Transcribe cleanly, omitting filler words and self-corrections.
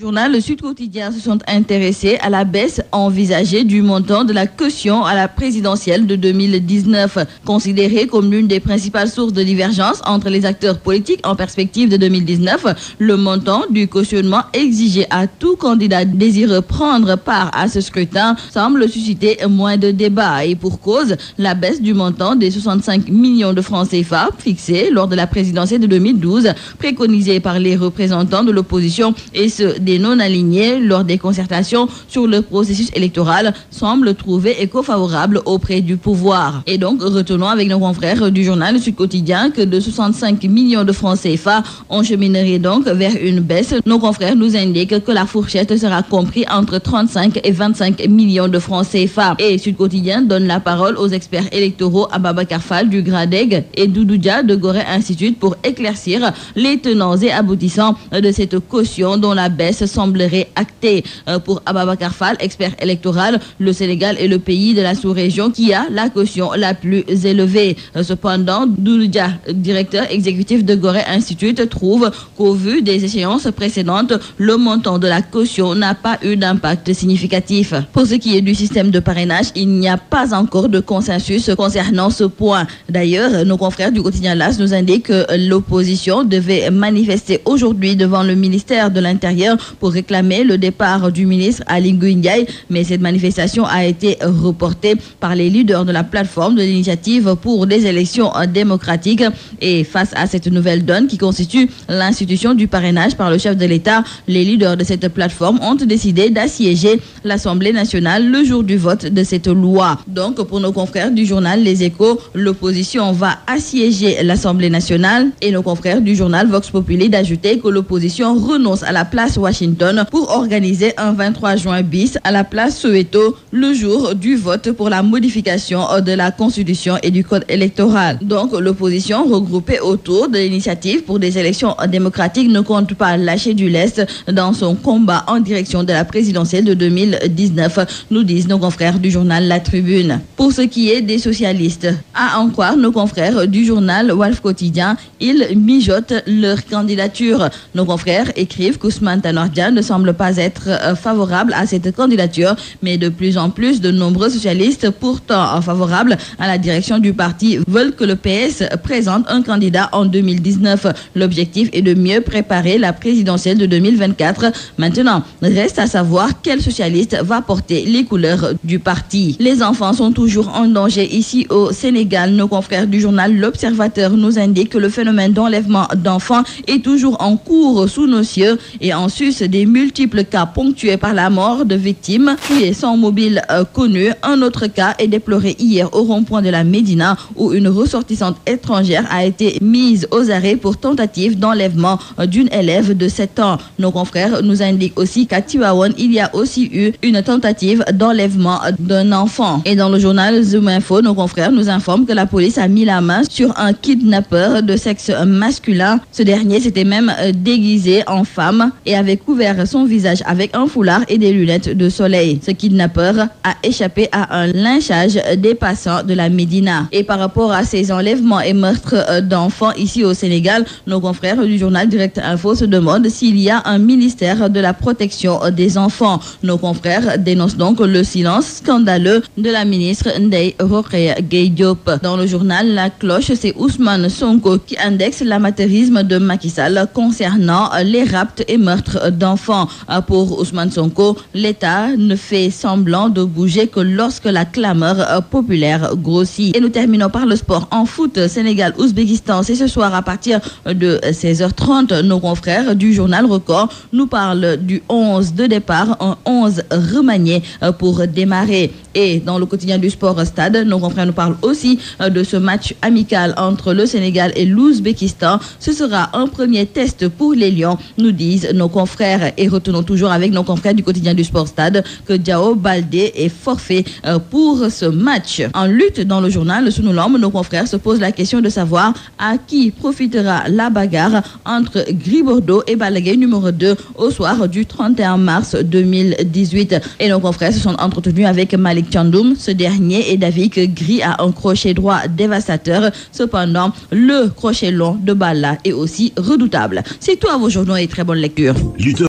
Journal Le Sud Quotidien se sont intéressés à la baisse envisagée du montant de la caution à la présidentielle de 2019. Considérée comme l'une des principales sources de divergence entre les acteurs politiques en perspective de 2019, le montant du cautionnement exigé à tout candidat désireux prendre part à ce scrutin semble susciter moins de débats. Et pour cause, la baisse du montant des 65 millions de francs CFA fixé lors de la présidentielle de 2012, préconisée par les représentants de l'opposition et ceux des non-alignés lors des concertations sur le processus électoral, semble trouver écho favorable auprès du pouvoir. Et donc, retenons avec nos confrères du journal Le Sud Quotidien que de 65 millions de francs CFA, on cheminerait donc vers une baisse. Nos confrères nous indiquent que la fourchette sera comprise entre 35 et 25 millions de francs CFA. Et Sud Quotidien donne la parole aux experts électoraux Ababacar Fall du GRADEG et Doudou Dia de Gorée Institute pour éclaircir les tenants et aboutissants de cette caution dont la baisse semblerait actée. Pour Ababacar Fall, expert électoral, le Sénégal est le pays de la sous-région qui a la caution la plus élevée. Cependant, Doudou Dia, directeur exécutif de Gorée Institute, trouve qu'au vu des échéances précédentes, le montant de la caution n'a pas eu d'impact significatif. Pour ce qui est du système de parrainage, il n'y a pas encore de consensus concernant ce point. D'ailleurs, nos confrères du quotidien LAS nous indiquent que l'opposition devait manifester aujourd'hui devant le ministère de l'Intérieur pour réclamer le départ du ministre Aly Ngouille Ndiaye, mais cette manifestation a été reportée par les leaders de la plateforme de l'initiative pour des élections démocratiques. Et face à cette nouvelle donne qui constitue l'institution du parrainage par le chef de l'État, les leaders de cette plateforme ont décidé d'assiéger l'Assemblée nationale le jour du vote de cette loi. Donc, pour nos confrères du journal Les Échos, l'opposition va assiéger l'Assemblée nationale et nos confrères du journal Vox Populi d'ajouter que l'opposition renonce à la place Washington pour organiser un 23 juin bis à la place Soweto le jour du vote pour la modification de la Constitution et du Code électoral. Donc, l'opposition regroupée autour de l'initiative pour des élections démocratiques ne compte pas lâcher du lest dans son combat en direction de la présidentielle de 2019, nous disent nos confrères du journal La Tribune. Pour ce qui est des socialistes, à en croire nos confrères du journal Walf Quotidien, ils mijotent leur candidature. Nos confrères écrivent qu'Ousmane Tanor Dieng ne semble pas être favorable à cette candidature, mais de plus en plus de nombreux socialistes pourtant favorables à la direction du parti veulent que le PS présente un candidat en 2019. L'objectif est de mieux préparer la présidentielle de 2024. Maintenant, reste à savoir quel socialiste va porter les couleurs du parti. Les enfants sont toujours en danger ici au Sénégal. Nos confrères du journal L'Observateur nous indiquent que le phénomène d'enlèvement d'enfants est toujours en cours sous nos cieux et en sus des multiples cas ponctués par la mort de victimes tuées sans mobile connu. Un autre cas est déploré hier au rond-point de la Médina où une ressortissante étrangère a été mise aux arrêts pour tentative d'enlèvement d'une élève de 7 ans. Nos confrères nous indiquent aussi qu'à Tivaouane, il y a aussi eu une tentative d'enlèvement d'un enfant. Et dans le journal Zoom Info, nos confrères nous informent que la police a mis la main sur un kidnappeur de sexe masculin. Ce dernier s'était même déguisé en femme et avait couvert son visage avec un foulard et des lunettes de soleil. Ce kidnappeur a échappé à un lynchage des passants de la Médina. Et par rapport à ces enlèvements et meurtres d'enfants ici au Sénégal, nos confrères du journal Direct Info se demandent s'il y a un ministère de la protection des enfants. Nos confrères dénoncent donc le silence scandaleux de la ministre Ndeye Rokhaya Gaye Diop. Dans le journal La Cloche, c'est Ousmane Sonko qui indexe l'amateurisme de Macky Sall concernant les rapts et meurtres d'enfants. Pour Ousmane Sonko, l'État ne fait semblant de bouger que lorsque la clameur populaire grossit. Et nous terminons par le sport. En foot, Sénégal-Ouzbékistan, c'est ce soir à partir de 16h30. Nos confrères du journal Record nous parlent du 11 de départ, un 11 remanié pour démarrer. Et dans le quotidien du sport Stade, nos confrères nous parlent aussi de ce match amical entre le Sénégal et l'Ouzbékistan. Ce sera un premier test pour les Lions, nous disent nos confrères. Et retenons toujours avec nos confrères du quotidien du sport Stade que Diao Baldé est forfait pour ce match. En lutte dans le journal Sunu Lamb, nos confrères se posent la question de savoir à qui profitera la bagarre entre Gris Bordeaux et Balla Gaye numéro 2 au soir du 31 mars 2018. Et nos confrères se sont entretenus avec Malik Thiandoum. Ce dernier est d'avis que Gris a un crochet droit dévastateur. Cependant, le crochet long de Balla est aussi redoutable. C'est tout à vos journaux et très bonne lecture.